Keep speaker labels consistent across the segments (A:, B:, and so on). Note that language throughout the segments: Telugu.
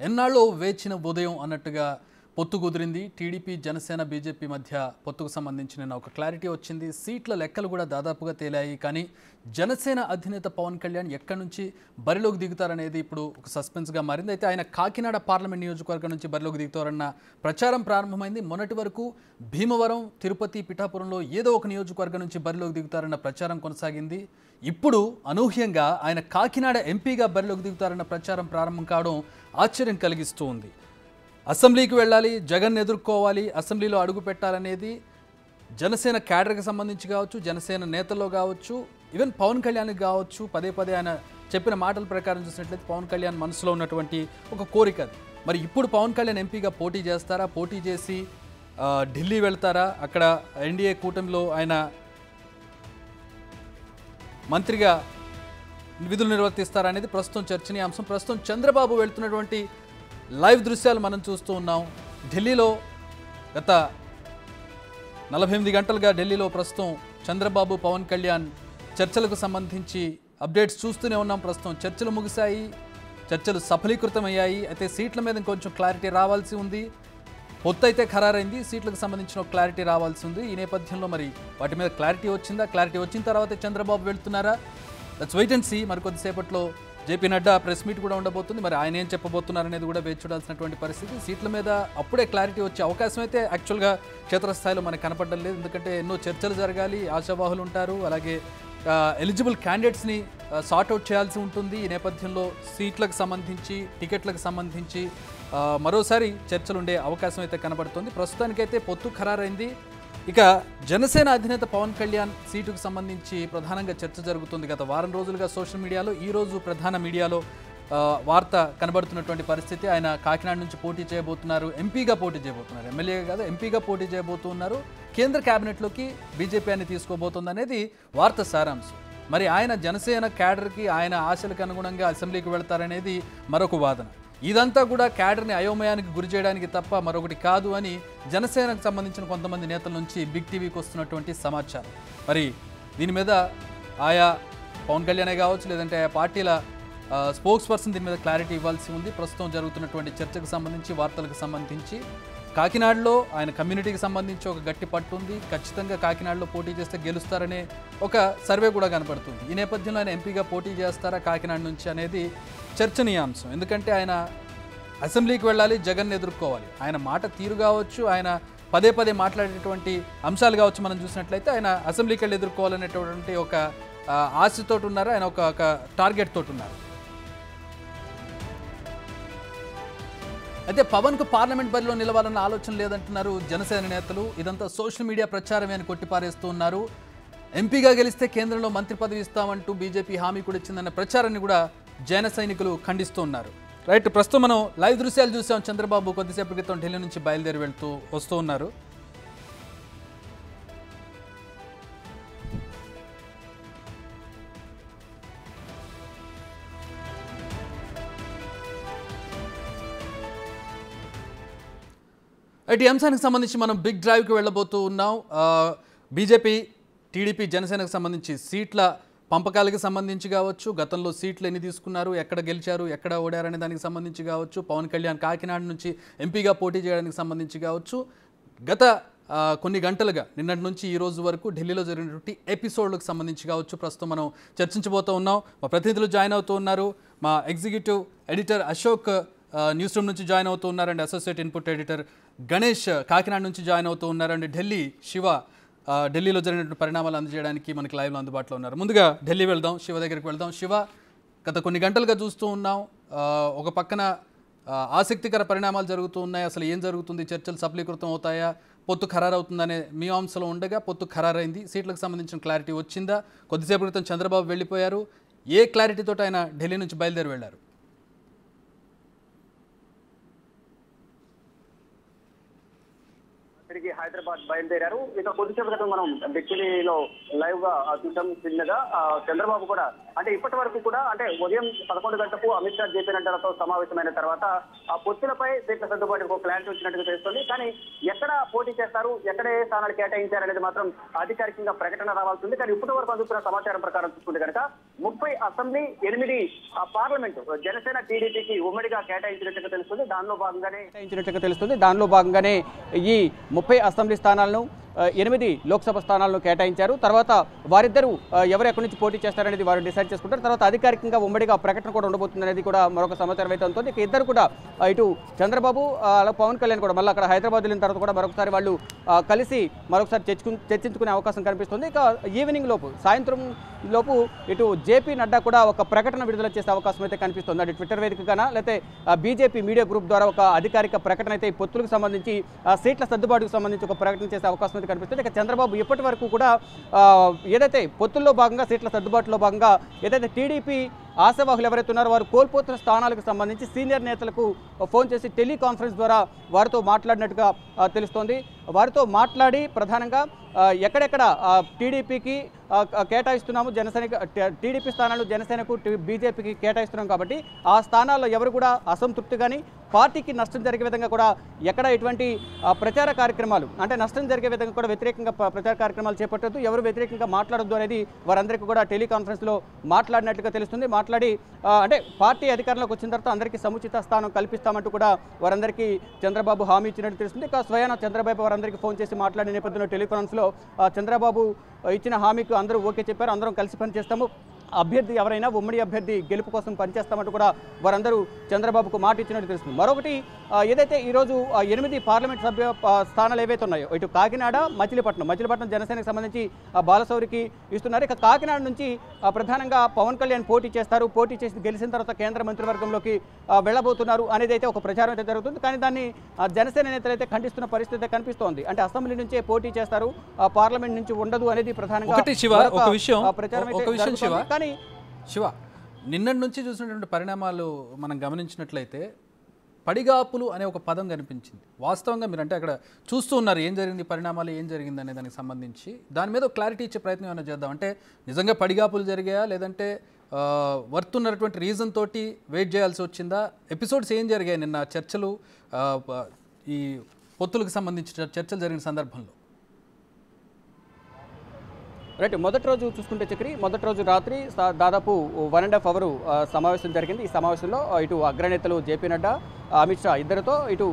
A: ఎన్నాళ్ళో వేచిన ఉదయం అన్నట్టుగా పొత్తు కుదిరింది. టీడీపీ, జనసేన, బీజేపీ మధ్య పొత్తుకు సంబంధించి నిన్న ఒక క్లారిటీ వచ్చింది. సీట్ల లెక్కలు కూడా దాదాపుగా తేలాయి. కానీ జనసేన అధినేత పవన్ కళ్యాణ్ ఎక్కడి నుంచి బరిలోకి దిగుతారనేది ఇప్పుడు ఒక సస్పెన్స్గా మారింది. అయితే ఆయన కాకినాడ పార్లమెంట్ నియోజకవర్గం నుంచి బరిలోకి దిగుతారన్న ప్రచారం ప్రారంభమైంది. మొన్నటి వరకు భీమవరం, తిరుపతి, పిఠాపురంలో ఏదో ఒక నియోజకవర్గం నుంచి బరిలోకి దిగుతారన్న ప్రచారం కొనసాగింది. ఇప్పుడు అనూహ్యంగా ఆయన కాకినాడ ఎంపీగా బరిలోకి దిగుతారన్న ప్రచారం ప్రారంభం కావడం ఆశ్చర్యం కలిగిస్తూ ఉంది. అసెంబ్లీకి వెళ్ళాలి, జగన్ ఎదుర్కోవాలి, అసెంబ్లీలో అడుగు పెట్టాలనేది జనసేన క్యాడర్కి సంబంధించి కావచ్చు, జనసేన నేతల్లో కావచ్చు, ఈవెన్ పవన్ కళ్యాణ్కి కావచ్చు, పదే పదే ఆయన చెప్పిన మాటల ప్రకారం చూసినట్లయితే పవన్ కళ్యాణ్ మనసులో ఉన్నటువంటి ఒక కోరిక అది. మరి ఇప్పుడు పవన్ కళ్యాణ్ ఎంపీగా పోటీ చేస్తారా? పోటీ చేసి ఢిల్లీ వెళ్తారా? అక్కడ ఎన్డీఏ కూటమిలో ఆయన మంత్రిగా విధులు నిర్వర్తిస్తారా అనేది ప్రస్తుతం చర్చనీయాంశం. ప్రస్తుతం చంద్రబాబు వెళ్తున్నటువంటి లైవ్ దృశ్యాలు మనం చూస్తూ ఉన్నాం. ఢిల్లీలో గత 48 గంటలుగా ఢిల్లీలో ప్రస్తుతం చంద్రబాబు, పవన్ కళ్యాణ్ చర్చలకు సంబంధించి అప్డేట్స్ చూస్తూనే ఉన్నాం. ప్రస్తుతం చర్చలు ముగిశాయి, చర్చలు సఫలీకృతమయ్యాయి. అయితే సీట్ల మీద ఇంకొంచెం క్లారిటీ రావాల్సి ఉంది. పొత్తు అయితే ఖరారైంది, సీట్లకు సంబంధించిన క్లారిటీ రావాల్సి ఉంది. ఈ నేపథ్యంలో మరి వాటి మీద క్లారిటీ వచ్చిందా? క్లారిటీ వచ్చిన తర్వాత చంద్రబాబు వెళ్తున్నారా? Let's wait and see. మరి కొద్దిసేపట్లో జేపీ నడ్డా ప్రెస్ మీట్ కూడా ఉండబోతుంది. మరి ఆయన ఏం చెప్పబోతున్నారు అనేది కూడా వేచి చూడాల్సినటువంటి పరిస్థితి. సీట్ల మీద అప్పుడే క్లారిటీ వచ్చే అవకాశం అయితే యాక్చువల్గా క్షేత్రస్థాయిలో మనకు కనపడడం లేదు. ఎందుకంటే ఎన్నో చర్చలు జరగాలి, ఆశావాహులు ఉంటారు, అలాగే ఎలిజిబుల్ క్యాండిడేట్స్ని సార్ట్అవుట్ చేయాల్సి ఉంటుంది. ఈ నేపథ్యంలో సీట్లకు సంబంధించి, టికెట్లకు సంబంధించి మరోసారి చర్చలు ఉండే అవకాశం అయితే కనబడుతుంది. ప్రస్తుతానికైతే పొత్తు ఖరారైంది. ఇక జనసేన అధినేత పవన్ కళ్యాణ్ సీటుకు సంబంధించి ప్రధానంగా చర్చ జరుగుతుంది. గత వారం రోజులుగా సోషల్ మీడియాలో, ఈరోజు ప్రధాన మీడియాలో వార్త కనబడుతున్నటువంటి పరిస్థితి. ఆయన కాకినాడ నుంచి పోటీ చేయబోతున్నారు, ఎంపీగా పోటీ చేయబోతున్నారు, ఎమ్మెల్యేగా కాదు ఎంపీగా పోటీ చేయబోతున్నారు. కేంద్ర క్యాబినెట్లోకి బీజేపీ అని తీసుకోబోతుంది అనేది వార్త సారాంశం. మరి ఆయన జనసేన క్యాడర్కి, ఆయన ఆశలకు అనుగుణంగా అసెంబ్లీకి వెళ్తారనేది మరొక వాదన. ఇదంతా కూడా క్యాడర్ని అయోమయానికి గురి చేయడానికి తప్ప మరొకటి కాదు అని జనసేనకు సంబంధించిన కొంతమంది నేతల నుంచి బిగ్ టీవీకి వస్తున్నటువంటి సమాచారం. మరి దీని మీద ఆయా పవన్ కళ్యాణే కావచ్చు, లేదంటే ఆయా పార్టీల స్పోక్స్ పర్సన్ దీని మీద క్లారిటీ ఇవ్వాల్సి ఉంది. ప్రస్తుతం జరుగుతున్నటువంటి చర్చకు సంబంధించి, వార్తలకు సంబంధించి కాకినాడలో ఆయన కమ్యూనిటీకి సంబంధించి ఒక గట్టి పట్టు ఉంది. ఖచ్చితంగా కాకినాడలో పోటీ చేస్తే గెలుస్తారనే ఒక సర్వే కూడా కనపడుతుంది. ఈ నేపథ్యంలో ఆయన ఎంపీగా పోటీ చేస్తారా కాకినాడ నుంచి అనేది చర్చనీయాంశం. ఎందుకంటే ఆయన అసెంబ్లీకి వెళ్ళాలి, జగన్ ఎదుర్కోవాలి. ఆయన మాట తీరు కావచ్చు, ఆయన పదే పదే మాట్లాడేటువంటి అంశాలు కావచ్చు, మనం చూసినట్లయితే ఆయన అసెంబ్లీకి వెళ్ళి ఎదుర్కోవాలనేటువంటి ఒక ఆశతోటి ఉన్నారు, ఆయన ఒక టార్గెట్ తోటి ఉన్నారు. అయితే పవన్కు పార్లమెంట్ బరిలో నిలవాలన్న ఆలోచన లేదంటున్నారు జనసేన నేతలు. ఇదంతా సోషల్ మీడియా ప్రచారమే అని కొట్టిపారేస్తూ ఉన్నారు. ఎంపీగా గెలిస్తే కేంద్రంలో మంత్రి పదవి ఇస్తామంటూ బీజేపీ హామీ కూడా ఇచ్చిందన్న ప్రచారాన్ని కూడా జన సైనికులు ఖండిస్తూ ఉన్నారు. రైట్, ప్రస్తుతం మనం లైవ్ దృశ్యాలు చూసాం. చంద్రబాబు కొద్దిసేపటి క్రితం ఢిల్లీ నుంచి బయలుదేరి వస్తూ ఉన్నారు. ఈ అంశానికి సంబంధించి మనం బిగ్ డ్రైవ్కి వెళ్ళబోతూ ఉన్నాం. బీజేపీ, టీడీపీ, జనసేనకు సంబంధించి సీట్ల పంపకాలకి సంబంధించి కావచ్చు, గతంలో సీట్లు ఎన్ని తీసుకున్నారు, ఎక్కడ గెలిచారు, ఎక్కడ ఓడారనే దానికి సంబంధించి కావచ్చు, పవన్ కళ్యాణ్ కాకినాడ నుంచి ఎంపీగా పోటీ చేయడానికి సంబంధించి కావచ్చు, గత కొన్ని గంటలుగా నిన్నటి నుంచి ఈ రోజు వరకు ఢిల్లీలో జరిగినటువంటి ఎపిసోడ్లకు సంబంధించి కావచ్చు ప్రస్తుతం మనం చర్చించబోతూ ఉన్నాం. మా ప్రతినిధులు జాయిన్ అవుతూ ఉన్నారు. మా executive editor Ashok news room నుంచి జాయిన్ అవుతూ ఉన్నారండి, associate input editor Ganesh Kakinada నుంచి జాయిన్ అవుతూ ఉన్నారండి, శివ ఢిల్లీలో జరిగినటువంటి పరిణామాలు అందజేయడానికి మనకి లైవ్లో అందుబాటులో ఉన్నారు. ముందుగా ఢిల్లీ వెళ్దాం, శివ దగ్గరికి వెళ్దాం. శివ, గత కొన్ని గంటలుగా చూస్తూ ఉన్నాం, ఒక పక్కన ఆసక్తికర పరిణామాలు జరుగుతూ ఉన్నాయి. అసలు ఏం జరుగుతుంది, చర్చలు సఫలీకృతం అవుతాయా, పొత్తు ఖరారవుతుందనే మీమాంసలో ఉండగా పొత్తు ఖరారైంది. సీట్లకు సంబంధించిన క్లారిటీ వచ్చిందా? కొద్దిసేపు క్రితం చంద్రబాబు వెళ్ళిపోయారు. ఏ క్లారిటీతో ఆయన ఢిల్లీ నుంచి బయలుదేరి వెళ్ళారు?
B: తిరిగి హైదరాబాద్ బయలుదేరారు. ఇక కొద్దిసేపు క్రితం మనం బిక్కిలిలో లైవ్ గా చూసాం. చిన్నగా చంద్రబాబు కూడా అంటే ఇప్పటి వరకు కూడా అంటే ఉదయం 11 గంటలకు అమిత్ షా జేపీ నడ్డాలతో సమావేశమైన తర్వాత ఆ పొత్తులపై సీట్ల సర్దుబాటుకు క్లారిటీ వచ్చినట్టుగా తెలుస్తుంది. కానీ ఎక్కడ పోటీ చేస్తారు, ఎక్కడ ఏ స్థానాలు కేటాయించారనేది మాత్రం అధికారికంగా ప్రకటన రావాల్సింది. కానీ ఇప్పటి వరకు అందుతున్న సమాచారం ప్రకారం చూసుకుంటే కనుక 30 అసెంబ్లీ 8 పార్లమెంటు జనసేన టీడీపీకి ఉమ్మడిగా కేటాయించినట్టుగా తెలుస్తుంది.
C: దానిలో భాగంగానే ఈ 30 అసెంబ్లీ స్థానాలను 8 లోక్సభ స్థానాలను కేటాయించారు. తర్వాత వారిద్దరూ ఎవరు ఎక్కడి నుంచి పోటీ చేస్తారనేది వారు డిసైడ్ చేసుకుంటారు. తర్వాత అధికారికంగా ఉమ్మడిగా ప్రకటన కూడా ఉండబోతుంది అనేది కూడా మరొక సమాచారం అయితే ఉంటుంది. ఇక ఇద్దరు కూడా ఇటు చంద్రబాబు పవన్ కళ్యాణ్ కూడా మళ్ళీ అక్కడ హైదరాబాద్ వెళ్ళిన తర్వాత కూడా మరొకసారి వాళ్ళు కలిసి మరొకసారి చర్చించుకునే అవకాశం కనిపిస్తుంది. ఇక ఈవినింగ్ లోపు సాయంత్రం లోపు ఇటు జేపీ నడ్డా కూడా ఒక ప్రకటన విడుదల చేసే అవకాశం అయితే కనిపిస్తుంది. అది ట్విట్టర్ వేదికగానా లేకపోతే బీజేపీ మీడియా గ్రూప్ ద్వారా ఒక అధికారిక ప్రకటన అయితే ఈ పొత్తులకు సంబంధించి సీట్ల సర్దుబాటుకు సంబంధించి ఒక ప్రకటన చేసే అవకాశం కనిపిస్తుంది. ఇక చంద్రబాబు ఇప్పటి వరకు కూడా ఏదైతే పొత్తుల్లో భాగంగా సీట్ల సర్దుబాటులో భాగంగా ఏదైతే టీడీపీ ఆశావాహులు ఎవరైతే ఉన్నారో వారు కోల్పోతున్న స్థానాలకు సంబంధించి సీనియర్ నేతలకు ఫోన్ చేసి టెలికాన్ఫరెన్స్ ద్వారా వారితో మాట్లాడినట్టుగా తెలుస్తోంది. వారితో మాట్లాడి ప్రధానంగా ఎక్కడెక్కడ టీడీపీకి కేటాయిస్తున్నాము, టీడీపీ స్థానాలు జనసేనకు బీజేపీకి కేటాయిస్తున్నాం కాబట్టి ఆ స్థానాల్లో ఎవరు కూడా అసంతృప్తి కానీ పార్టీకి నష్టం జరిగే విధంగా కూడా ఎక్కడ ఎటువంటి ప్రచార కార్యక్రమాలు అంటే నష్టం జరిగే విధంగా కూడా వ్యతిరేకంగా ప్రచార కార్యక్రమాలు చేపట్టద్దు, ఎవరు వ్యతిరేకంగా మాట్లాడొద్దు అనేది వారందరికీ కూడా టెలికాన్ఫరెన్స్లో మాట్లాడినట్లుగా తెలుస్తుంది. మాట్లాడి అంటే పార్టీ అధికారంలోకి వచ్చిన తర్వాత అందరికీ సముచిత స్థానం కల్పిస్తామంటూ కూడా వారందరికీ చంద్రబాబు హామీ ఇచ్చినట్టు తెలుస్తుంది. ఇక స్వయాన చంద్రబాబు వారందరికీ ఫోన్ చేసి మాట్లాడిన నేపథ్యంలో టెలికాన్ఫరెన్స్లో చంద్రబాబు ఇచ్చిన హామీకి అందరూ ఓకే చెప్పారు. అందరం కలిసి పనిచేస్తాము, అభ్యర్థి ఎవరైనా ఉమ్మడి అభ్యర్థి గెలుపు కోసం పనిచేస్తామంటూ కూడా వారందరూ చంద్రబాబుకు మాట ఇచ్చినట్టు తెలుస్తుంది. మరొకటి ఏదైతే ఈరోజు 8 పార్లమెంట్ సభ్య స్థానాలు ఏవైతే ఉన్నాయో ఇటు కాకినాడ మచిలీపట్నం జనసేనకు సంబంధించి బాలశౌరికి ఇస్తున్నారు. ఇక కాకినాడ నుంచి ప్రధానంగా పవన్ కళ్యాణ్ పోటీ చేస్తారు, పోటీ చేసి గెలిచిన తర్వాత కేంద్ర మంత్రివర్గంలోకి వెళ్ళబోతున్నారు అనేది అయితే ఒక ప్రచారం అయితే జరుగుతుంది. కానీ దాన్ని జనసేన నేతలు అయితే ఖండిస్తున్న పరిస్థితి కనిపిస్తోంది. అంటే అసెంబ్లీ నుంచే పోటీ చేస్తారు, పార్లమెంట్ నుంచి ఉండదు అనేది ప్రధానంగా
A: ప్రచారం. కానీ శివ నిన్నటి నుంచి చూసినటువంటి పరిణామాలు మనం గమనించినట్లయితే పడిగాపులు అనే ఒక పదం కనిపించింది. వాస్తవంగా మీరంటే అక్కడ చూస్తూ ఉన్నారు ఏం జరిగింది, పరిణామాలు ఏం జరిగింది అనే దానికి సంబంధించి దాని మీద క్లారిటీ ఇచ్చే ప్రయత్నం ఏమైనా చేద్దాం. అంటే నిజంగా పడిగాపులు జరిగాయా లేదంటే వర్తున్నటువంటి రీజన్ తోటి వెయిట్ చేయాల్సి వచ్చిందా? ఎపిసోడ్స్ ఏం జరిగాయి నిన్న చర్చలు, ఈ పొత్తులకు సంబంధించిన చర్చలు జరిగిన సందర్భంలో?
C: రైట్, మొదటి రోజు చూసుకుంటే చక్రి మొదటి రోజు రాత్రి దాదాపు 1.5 hour సమావేశం జరిగింది. ఈ సమావేశంలో ఇటు అగ్రనేతలు జేపీ నడ్డా, అమిత్ షా ఇద్దరితో ఇటు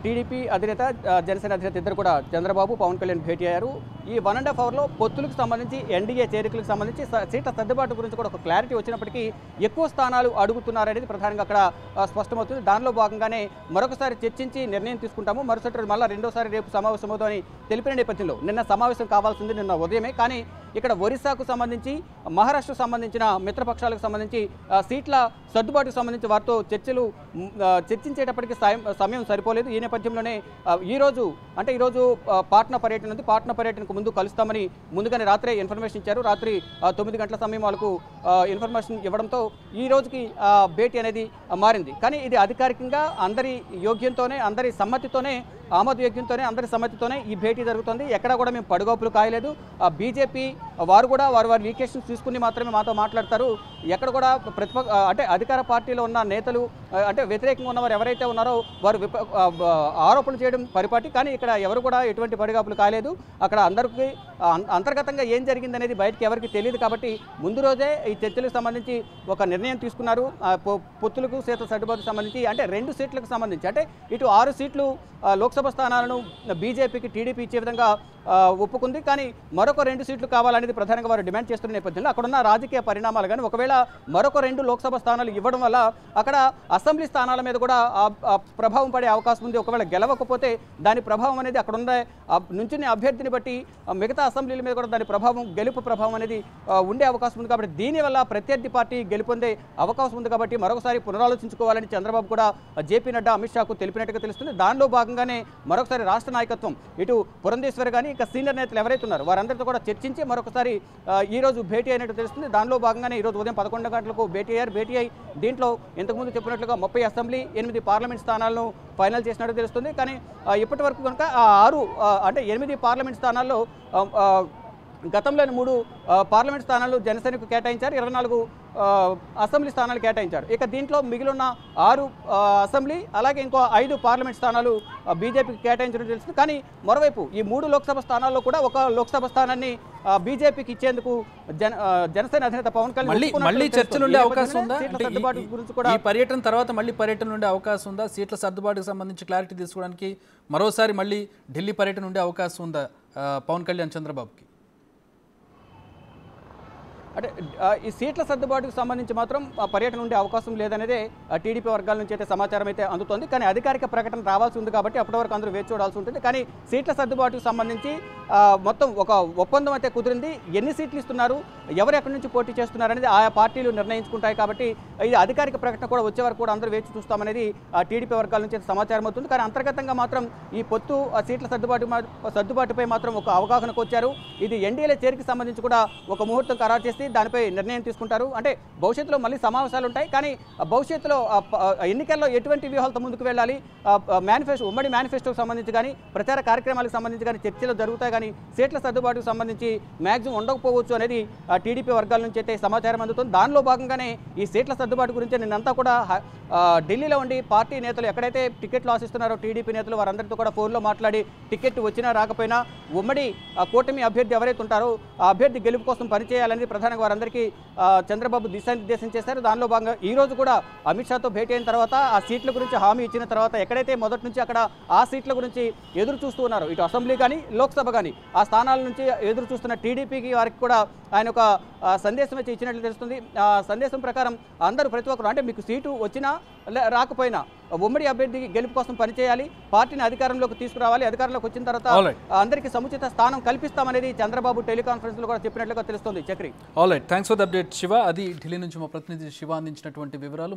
C: టీడీపీ అధినేత జనసేన అధినేత ఇద్దరు కూడా చంద్రబాబు పవన్ కళ్యాణ్ భేటీ అయ్యారు. ఈ 1.5 hourలో పొత్తులకు సంబంధించి ఎన్డీఏ చేరికలకు సంబంధించి సీట్ల సర్దుబాటు గురించి కూడా ఒక క్లారిటీ వచ్చినప్పటికీ ఎక్కువ స్థానాలు అడుగుతున్నారనేది ప్రధానంగా అక్కడ స్పష్టమవుతుంది. దానిలో భాగంగానే మరొకసారి చర్చించి నిర్ణయం తీసుకుంటాము, మరుసటి రోజు మళ్ళీ రెండోసారి రేపు సమావేశం అవుతుందని తెలిపిన నేపథ్యంలో నిన్న సమావేశం కావాల్సింది నిన్న ఉదయమే. కానీ ఇక్కడ ఒరిస్సాకు సంబంధించి మహారాష్ట్రకు సంబంధించిన మిత్రపక్షాలకు సంబంధించి సీట్ల సర్దుబాటుకు సంబంధించి వారితో చర్చించేటప్పటికి సమయం సరిపోలేదు. ఈ నేపథ్యంలోనే ఈరోజు పాట్నా పర్యటన ఉంది. పాట్నా పర్యటనకు ముందు కలుస్తామని ముందుగానే రాత్రే ఇన్ఫర్మేషన్ ఇచ్చారు. రాత్రి 9 గంటల సమయం వాళ్ళకు ఇన్ఫర్మేషన్ ఇవ్వడంతో ఈ రోజుకి భేటీ అనేది మారింది. కానీ ఇది అధికారికంగా అందరి యోగ్యంతోనే, అందరి సమ్మతితోనే, ఆమోదయోగ్యంతోనే, అందరి సమ్మతితోనే ఈ భేటీ జరుగుతుంది. ఎక్కడా కూడా మేము పడుగోపులు కాయలేదు. బీజేపీ వారు కూడా వారి లీకేషన్స్ తీసుకుని మాత్రమే మాతో మాట్లాడతారు. ఎక్కడ కూడా అంటే అధికార పార్టీలో ఉన్న నేతలు అంటే వ్యతిరేకంగా ఉన్నవారు ఎవరైతే ఉన్నారో వారు ఆరోపణలు చేయడం పరిపాటి. కానీ ఇక్కడ ఎవరు కూడా ఎటువంటి పడిగాపులు కాలేదు. అక్కడ అందరికీ అంతర్గతంగా ఏం జరిగిందనేది బయటకు ఎవరికి తెలియదు. కాబట్టి ముందు రోజే ఈ చర్చలకు సంబంధించి ఒక నిర్ణయం తీసుకున్నారు. పొత్తులకు సీట్ల సర్దుబాటుకు సంబంధించి అంటే 2 సీట్లకు సంబంధించి అంటే ఇటు 6 సీట్లు లోక్సభ స్థానాలను బీజేపీకి టీడీపీ ఇచ్చే విధంగా ఒప్పుకుంది. కానీ మరొక 2 సీట్లు కావాలనేది ప్రధానంగా వారు డిమాండ్ చేస్తున్న నేపథ్యంలో అక్కడున్న రాజకీయ పరిణామాలు కానీ ఒకవేళ మరొక 2 లోక్సభ స్థానాలు ఇవ్వడం వల్ల అక్కడ అసెంబ్లీ స్థానాల మీద కూడా ప్రభావం పడే అవకాశం ఉంది. ఒకవేళ గెలవకపోతే దాని ప్రభావం అనేది అక్కడ ఉన్న నుంచుని అభ్యర్థిని బట్టి మిగతా అసెంబ్లీల మీద కూడా దాని ప్రభావం, గెలుపు ప్రభావం అనేది ఉండే అవకాశం ఉంది. కాబట్టి దీనివల్ల ప్రత్యర్థి పార్టీ గెలుపొందే అవకాశం ఉంది. కాబట్టి మరొకసారి పునరాలోచించుకోవాలని చంద్రబాబు కూడా జేపీ నడ్డా, అమిత్ షాకు తెలిపినట్టుగా తెలుస్తుంది. దానిలో భాగంగానే మరొకసారి రాష్ట్ర నాయకత్వం ఇటు పురంధేశ్వరి కానీ ఇక సీనియర్ నేతలు ఎవరైతే ఉన్నారో వారందరితో కూడా చర్చించి మరొకసారి ఈ రోజు భేటీ అయినట్టు తెలుస్తుంది. దానిలో భాగంగానే ఈరోజు ఉదయం 11 గంటలకు భేటీ అయ్యారు. భేటీ అయి దీంట్లో ఇంతకుముందు చెప్పినట్లుగా 30 అసెంబ్లీ 8 పార్లమెంట్ స్థానాలను ఫైనల్ చేసినట్టు తెలుస్తుంది. కానీ ఇప్పటి వరకు కనుక ఆ 6 అంటే 8 పార్లమెంట్ స్థానాల్లో గతంలోని 3 పార్లమెంట్ స్థానాలు జనసేనకు కేటాయించారు, 24 అసెంబ్లీ స్థానాలు కేటాయించారు. ఇక దీంట్లో మిగిలిన 6 అసెంబ్లీ అలాగే ఇంకో 5 పార్లమెంట్ స్థానాలు బీజేపీకి కేటాయించడం తెలుస్తుంది. కానీ మరోవైపు ఈ 3 లోక్సభ స్థానాల్లో కూడా ఒక లోక్సభ స్థానాన్ని బీజేపీకి ఇచ్చేందుకు జనసేన అధినేత పవన్ కళ్యాణ్
A: మళ్ళీ చర్చలు ఉండే అవకాశం ఉందా?
C: సర్దుబాటు గురించి కూడా
A: ఈ పర్యటన తర్వాత మళ్ళీ పర్యటన ఉండే అవకాశం ఉందా? సీట్ల సర్దుబాటుకు సంబంధించి క్లారిటీ తీసుకోవడానికి మరోసారి మళ్ళీ ఢిల్లీ పర్యటన ఉండే అవకాశం ఉందా పవన్ కళ్యాణ్ చంద్రబాబుకి?
C: అంటే ఈ సీట్ల సర్దుబాటుకు సంబంధించి మాత్రం పర్యటన ఉండే అవకాశం లేదనేదే టీడీపీ వర్గాల నుంచి అయితే సమాచారం అయితే అందుతోంది. కానీ అధికారిక ప్రకటన రావాల్సి ఉంది కాబట్టి అప్పటి వరకు అందరూ వేచి చూడాల్సి ఉంటుంది. కానీ సీట్ల సర్దుబాటుకు సంబంధించి మొత్తం ఒక ఒప్పందం అయితే కుదిరింది. ఎన్ని సీట్లు ఇస్తున్నారు, ఎవరు ఎక్కడి నుంచి పోటీ చేస్తున్నారు అనేది ఆయా పార్టీలు నిర్ణయించుకుంటాయి. కాబట్టి ఇది అధికారిక ప్రకటన కూడా వచ్చే వరకు కూడా అందరూ వేచి చూస్తామనేది టీడీపీ వర్గాల నుంచి సమాచారం అవుతుంది. కానీ అంతర్గతంగా మాత్రం ఈ పొత్తు సీట్ల సర్దుబాటుపై మాత్రం ఒక అవగాహనకు వచ్చారు. ఇది ఎన్డీఏల చేరికి సంబంధించి కూడా ఒక ముహూర్తం ఖరారు చేసి దానిపై నిర్ణయం తీసుకుంటారు. అంటే భవిష్యత్తులో మళ్ళీ సమావేశాలు ఉంటాయి. కానీ భవిష్యత్తులో ఎన్నికల్లో ఎటువంటి వ్యూహాలతో ముందుకు వెళ్ళాలి, ఉమ్మడి మేనిఫెస్టోకి సంబంధించి కానీ ప్రచార కార్యక్రమాలకు సంబంధించి కానీ చర్చలు జరుగుతాయి. కానీ సీట్ల సర్దుబాటుకు సంబంధించి మ్యాక్సిమం ఉండకపోవచ్చు అనేది టీడీపీ వర్గాల నుంచి అయితే సమాచారం అందుతుంది. దానిలో భాగంగానే ఈ సీట్ల సర్దుబాటు గురించి నిన్నంతా కూడా ఢిల్లీలో ఉండి పార్టీ నేతలు ఎక్కడైతే టికెట్లు ఆశిస్తున్నారో టీడీపీ నేతలు వారందరితో కూడా ఫోన్లో మాట్లాడి టికెట్ వచ్చినా రాకపోయినా ఉమ్మడి కూటమి అభ్యర్థి ఎవరైతే ఉంటారో ఆ అభ్యర్థి గెలుపు కోసం పనిచేయాలని ప్రధానంగా వారందరికీ చంద్రబాబు దిశానిర్దేశం చేశారు. దానిలో భాగంగా ఈ రోజు కూడా అమిత్ షాతో భేటీ అయిన తర్వాత ఆ సీట్ల గురించి హామీ ఇచ్చిన తర్వాత ఎక్కడైతే మొదటి నుంచి అక్కడ ఆ సీట్ల గురించి ఎదురు చూస్తూ ఉన్నారు, ఇటు అసెంబ్లీ కానీ లోక్సభ కానీ ఆ స్థానాల నుంచి ఎదురు చూస్తున్న టీడీపీకి వారికి కూడా ఆయన ఒక సందేశం అయితే ఇచ్చినట్లు తెలుస్తుంది. ఆ సందేశం ప్రకారం అందరూ ప్రతి ఒక్కరు అంటే మీకు సీటు వచ్చినా రాకపోయినా ఉమ్మడి అభ్యర్థికి గెలుపు కోసం పనిచేయాలి, పార్టీని అధికారంలోకి తీసుకురావాలి, అధికారంలోకి వచ్చిన తర్వాత అందరికీ సముచిత స్థానం కల్పిస్తామనేది చంద్రబాబు టెలికాన్ఫరెన్స్ లో కూడా చెప్పినట్లుగా తెలుస్తుంది. Chakri,
A: all right, thanks for the update Shiva. అది ఢిల్లీ నుంచి మా ప్రతినిధి శివ అందించినటువంటి వివరాలు.